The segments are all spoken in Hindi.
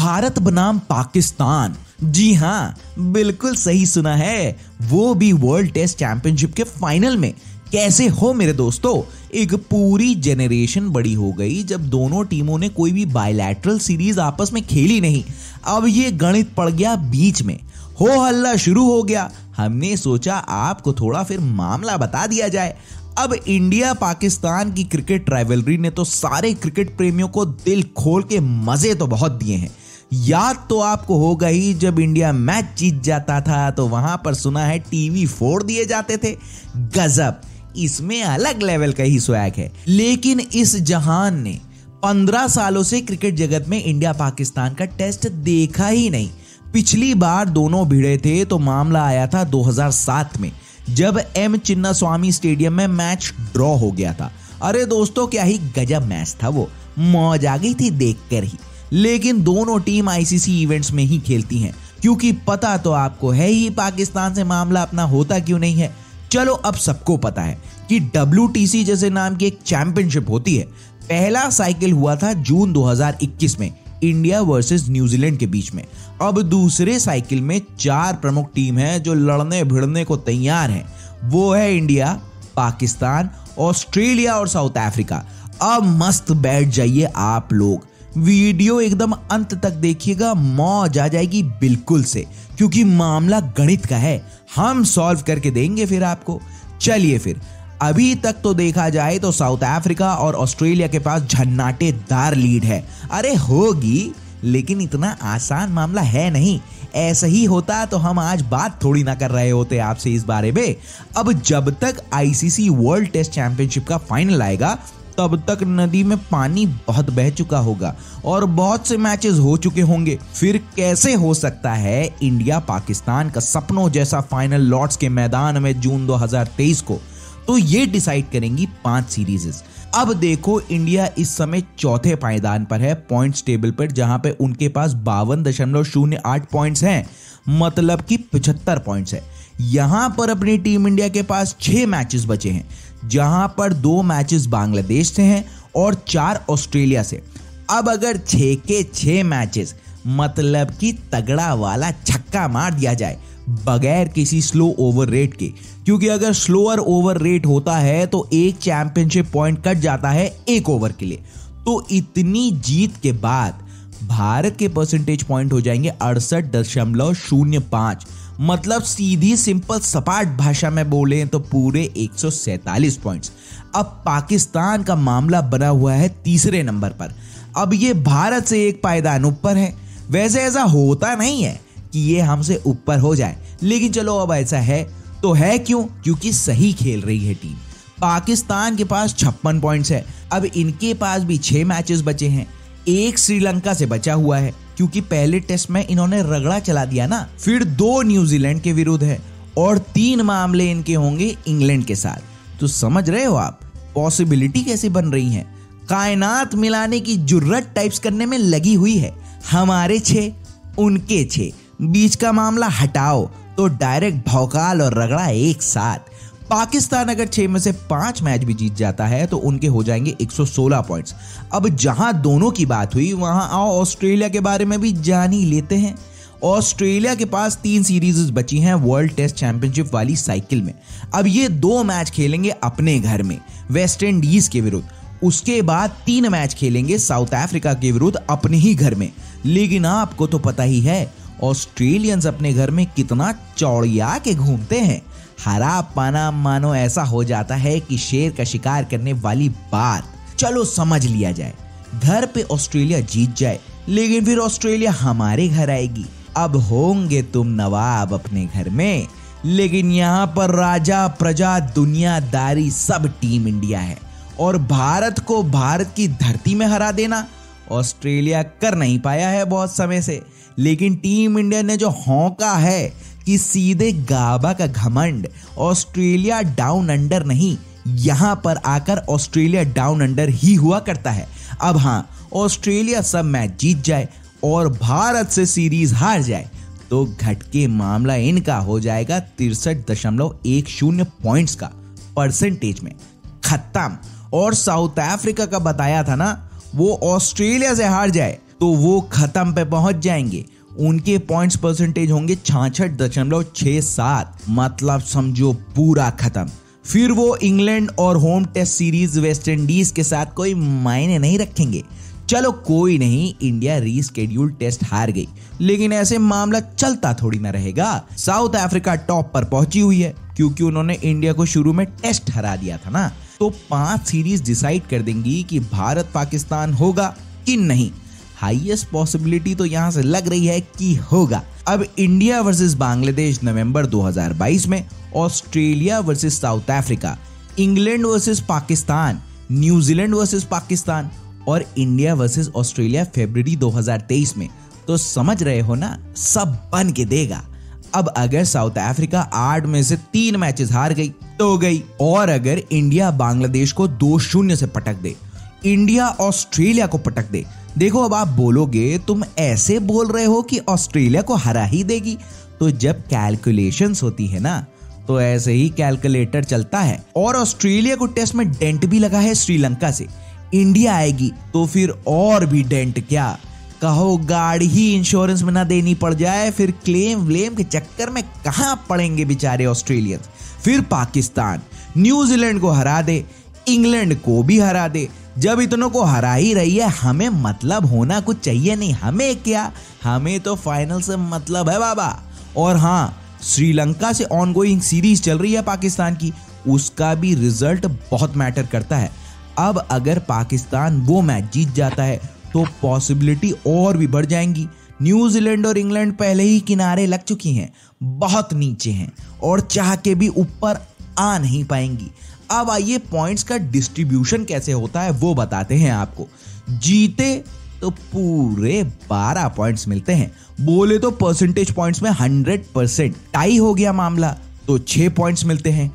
भारत बनाम पाकिस्तान। जी हाँ, बिल्कुल सही सुना है, वो भी वर्ल्ड टेस्ट चैंपियनशिप के फाइनल में। कैसे हो मेरे दोस्तों? एक पूरी जेनरेशन बड़ी हो गई जब दोनों टीमों ने कोई भी बायलैटरल सीरीज आपस में खेली नहीं। अब ये गणित पड़ गया बीच में, हो हल्ला शुरू हो गया। हमने सोचा आपको थोड़ा फिर मामला बता दिया जाए। अब इंडिया पाकिस्तान की क्रिकेट राइवलरी ने तो सारे क्रिकेट प्रेमियों को दिल खोल के मजे तो बहुत दिए हैं। याद तो आपको होगा ही, जब इंडिया मैच जीत जाता था तो वहां पर सुना है टीवी फोड़ दिए जाते थे। गजब, इसमें अलग लेवल का ही स्वैग है। लेकिन इस जहान ने 15 सालों से क्रिकेट जगत में इंडिया पाकिस्तान का टेस्ट देखा ही नहीं। पिछली बार दोनों भिड़े थे तो मामला आया था 2007 में, जब एम चिन्नास्वामी स्टेडियम में मैच ड्रॉ हो गया था। अरे दोस्तों, क्या ही गजब मैच था वो, मौज आ गई थी देखकर ही। लेकिन दोनों टीम आईसीसी इवेंट्स में ही खेलती हैं, क्योंकि पता तो आपको है ही पाकिस्तान से मामला अपना होता क्यों नहीं है। चलो, अब सबको पता है कि WTC जैसे नाम की एक चैंपियनशिप होती है। पहला साइकिल हुआ था जून 2021 में इंडिया वर्सेस न्यूजीलैंड के बीच में। अब दूसरे साइकिल में 4 प्रमुख टीम हैं जो लड़ने भिड़ने को तैयार हैं। वो है इंडिया, पाकिस्तान, ऑस्ट्रेलिया और साउथ अफ्रीका। अब मस्त बैठ जाइए आप लोग, वीडियो एकदम अंत तक देखिएगा, मौज आ जाएगी बिल्कुल से, क्योंकि मामला गणित का है। हम सॉल्व करके देंगे फिर आपको। चलिए फिर, अभी तक तो देखा जाए तो साउथ अफ्रीका और ऑस्ट्रेलिया के पास झन्नाटेदार लीड है। अरे होगी, लेकिन इतना आसान मामला है नहीं। ऐसा ही होता तो हम आज बात थोड़ी ना कर रहे होते आपसे इस बारे में। अब जब तक आईसीसी वर्ल्ड टेस्ट चैंपियनशिप का फाइनल आएगा तब तक नदी में पानी बहुत बह चुका होगा और बहुत से मैचेस हो चुके होंगे। फिर कैसे हो सकता है इंडिया पाकिस्तान का सपनों जैसा फाइनल लॉर्ड्स के मैदान में जून 2023 को? तो ये डिसाइड करेंगी 5 सीरीजेस। अब देखो, इंडिया इस समय चौथे पायदान पर है पॉइंट्स टेबल पर, जहां पे उनके पास 52.08 पॉइंट्स हैं, मतलब कि 75 पॉइंट्स है। यहां पर अपनी टीम इंडिया के पास 6 मैचेस बचे हैं, जहां पर 2 मैचेस बांग्लादेश से हैं और 4 ऑस्ट्रेलिया से। अब अगर 6 के 6 मैचेस, मतलब कि तगड़ा वाला छक्का मार दिया जाए बगैर किसी स्लो ओवर रेट के, क्योंकि अगर स्लोअर ओवर रेट होता है तो एक चैंपियनशिप पॉइंट कट जाता है 1 ओवर के लिए। तो इतनी जीत के बाद भारत के परसेंटेज पॉइंट हो जाएंगे 68.05, मतलब सीधी सिंपल सपाट भाषा में बोले तो पूरे 147 पॉइंट्स। अब पाकिस्तान का मामला बना हुआ है तीसरे नंबर पर। अब ये भारत से एक पायदान ऊपर है। वैसे ऐसा होता नहीं है कि ये हमसे ऊपर हो जाए, लेकिन चलो अब ऐसा है तो है क्यों? क्योंकि सही खेल रही है टीम। पाकिस्तान के पास 56 पॉइंट्स है। अब इनके पास भी 6 मैचेस बचे हैं। एक श्रीलंका से बचा हुआ है, क्योंकि पहले टेस्ट में इन्होंने रगड़ा चला दिया ना। फिर 2 न्यूजीलैंड के विरुद्ध है और 3 मामले इनके होंगे इंग्लैंड के साथ। तो समझ रहे हो आप पॉसिबिलिटी कैसी बन रही है? कायनात मिलाने की जुर्रत टाइप्स करने में लगी हुई है। हमारे 6, उनके 6, बीच का मामला हटाओ तो डायरेक्ट भौकाल और रगड़ा एक साथ। पाकिस्तान अगर 6 में से 5 मैच भी जीत जाता है तो उनके हो जाएंगे 116 पॉइंट्स। अब जहां दोनों की बात हुई, वहां आओ ऑस्ट्रेलिया के बारे में भी जान ही लेते हैं। ऑस्ट्रेलिया के पास 3 सीरीज बची हैं वर्ल्ड टेस्ट चैंपियनशिप वाली साइकिल में। अब ये 2 मैच खेलेंगे अपने घर में वेस्ट इंडीज के विरुद्ध, उसके बाद 3 मैच खेलेंगे साउथ अफ्रीका के विरुद्ध अपने ही घर में। लेकिन आपको तो पता ही है ऑस्ट्रेलियंस अपने घर में कितना चौड़िया के घूमते हैं। हरा पाना मानो ऐसा हो जाता है कि शेर का शिकार करने वाली बात। चलो समझ लिया जाए, घर पे ऑस्ट्रेलिया जीत जाए, लेकिन फिर ऑस्ट्रेलिया हमारे घर आएगी। अब होंगे तुम नवाब अपने घर में, लेकिन यहाँ पर राजा प्रजा दुनियादारी सब टीम इंडिया है। और भारत को भारत की धरती में हरा देना ऑस्ट्रेलिया कर नहीं पाया है बहुत समय से। लेकिन टीम इंडिया ने जो हौंका है कि सीधे गाबा का घमंड, ऑस्ट्रेलिया डाउन अंडर नहीं, यहां पर आकर ऑस्ट्रेलिया डाउन अंडर ही हुआ करता है। अब हाँ, ऑस्ट्रेलिया सब मैच जीत जाए और भारत से सीरीज हार जाए तो घटके मामला इनका हो जाएगा 63.10 पॉइंट्स का परसेंटेज में खत्म। और साउथ अफ्रीका का बताया था ना, वो ऑस्ट्रेलिया से हार जाए तो वो खत्म पे पहुंच जाएंगे। उनके पॉइंट्स परसेंटेज होंगे 66.67, मतलब समझो पूरा खत्म। फिर वो इंग्लैंड और home test series West Indies के साथ कोई मायने नहीं रखेंगे। चलो कोई नहीं, इंडिया रीस्केड्यूल टेस्ट हार गई, लेकिन ऐसे मामला चलता थोड़ी ना रहेगा। साउथ अफ्रीका टॉप पर पहुंची हुई है क्योंकि उन्होंने इंडिया को शुरू में टेस्ट हरा दिया था ना। तो 5 सीरीज डिसाइड कर देंगी कि भारत पाकिस्तान होगा कि नहीं। हाईएस्ट पॉसिबिलिटी तो यहां से लग रही है कि होगा। अब इंडिया वर्सेस बांग्लादेश नवंबर 2022 में, Australia versus south Africa, England versus Pakistan, New Zealand versus Pakistan और इंडिया वर्सेस ऑस्ट्रेलिया फरवरी 2023 में। तो समझ रहे हो ना, सब बन के देगा। अब अगर साउथ अफ्रीका 8 में से 3 मैचेस हार गई तो गई, और अगर इंडिया बांग्लादेश को 2-0 से पटक दे, इंडिया ऑस्ट्रेलिया को पटक दे। देखो अब आप बोलोगे तुम ऐसे बोल रहे हो कि ऑस्ट्रेलिया को हरा ही देगी, तो जब कैलकुलेशंस होती है ना तो ऐसे ही कैलकुलेटर चलता है। और ऑस्ट्रेलिया को टेस्ट में डेंट भी लगा है श्रीलंका से। इंडिया आएगी तो फिर और भी डेंट, क्या कहो गाड़ी ही इंश्योरेंस में ना देनी पड़ जाए, फिर क्लेम व्लेम के चक्कर में कहां पड़ेंगे बेचारे ऑस्ट्रेलियंस। फिर पाकिस्तान न्यूजीलैंड को हरा दे, इंग्लैंड को भी हरा दे। जब इतनों को हरा ही रही है, हमें मतलब होना कुछ चाहिए नहीं? हमें क्या, हमें तो फाइनल से मतलब है बाबा। और हाँ, श्रीलंका से ऑनगोइंग सीरीज चल रही है पाकिस्तान की, उसका भी रिजल्ट बहुत मैटर करता है। अब अगर पाकिस्तान वो मैच जीत जाता है तो पॉसिबिलिटी और भी बढ़ जाएंगी। न्यूजीलैंड और इंग्लैंड पहले ही किनारे लग चुकी हैं, बहुत नीचे हैं और चाह के भी ऊपर आ नहीं पाएंगी। अब आइए पॉइंट्स का डिस्ट्रीब्यूशन कैसे होता है वो बताते हैं आपको। जीते तो पूरे 12 पॉइंट्स मिलते हैं, बोले तो परसेंटेज पॉइंट्स में 100%। टाई हो गया मामला तो 6 पॉइंट्स मिलते हैं,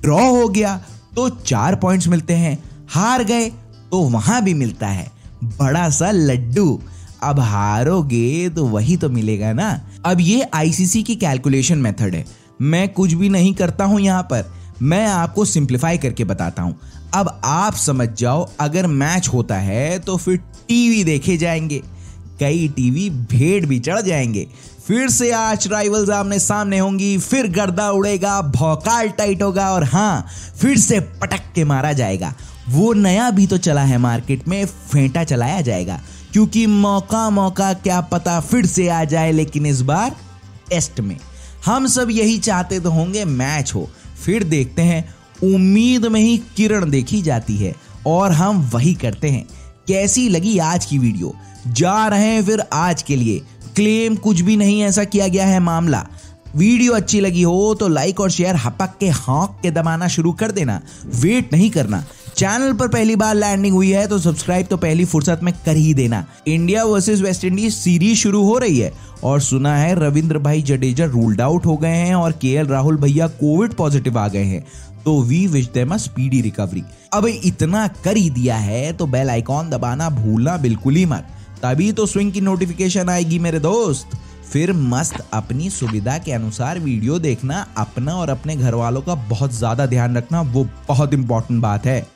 ड्रॉ हो गया तो 4 पॉइंट्स मिलते हैं, हार गए तो वहां भी मिलता है बड़ा सा लड्डू। अब हारोगे तो वही तो मिलेगा ना। अब ये आईसीसी की कैलकुलेशन मेथड है, मैं कुछ भी नहीं करता हूं यहां पर, मैं आपको सिंप्लीफाई करके बताता हूं। अब आप समझ जाओ, अगर मैच होता है तो फिर टीवी देखे जाएंगे, कई टीवी भेड़ भी चढ़ जाएंगे। फिर से आज राइवल्स आमने सामने होंगी, फिर गर्दा उड़ेगा, भौकाल टाइट होगा और हाँ, फिर से पटक के मारा जाएगा। वो नया भी तो चला है मार्केट में, फेंटा चलाया जाएगा, क्योंकि मौका क्या पता फिर से आ जाए, लेकिन इस बार टेस्ट में। हम सब यही चाहते तो होंगे मैच हो, फिर देखते हैं। उम्मीद में ही किरण देखी जाती है और हम वही करते हैं। कैसी लगी आज की वीडियो? जा रहे हैं फिर आज के लिए, क्लेम कुछ भी नहीं ऐसा किया गया है मामला। वीडियो अच्छी लगी हो तो लाइक और शेयर हपक के हॉक के दबाना शुरू कर देना, वेट नहीं करना। चैनल पर पहली बार लैंडिंग हुई है तो सब्सक्राइब तो पहली फुर्सत में कर ही देना। India versus West Indies series शुरू हो रही है और सुना है रविंद्र भाई जडेजा रूल्ड आउट हो गए हैं और केएल राहुल भैया कोविड पॉजिटिव आ गए हैं, तो we wish them a speedy recovery. अब इतना कर ही दिया है तो बेल आइकॉन दबाना भूलना बिल्कुल ही मत, तभी तो स्विंग की नोटिफिकेशन आएगी मेरे दोस्त। फिर मस्त अपनी सुविधा के अनुसार वीडियो देखना, अपना और अपने घर वालों का बहुत ज्यादा ध्यान रखना, वो बहुत इंपॉर्टेंट बात है।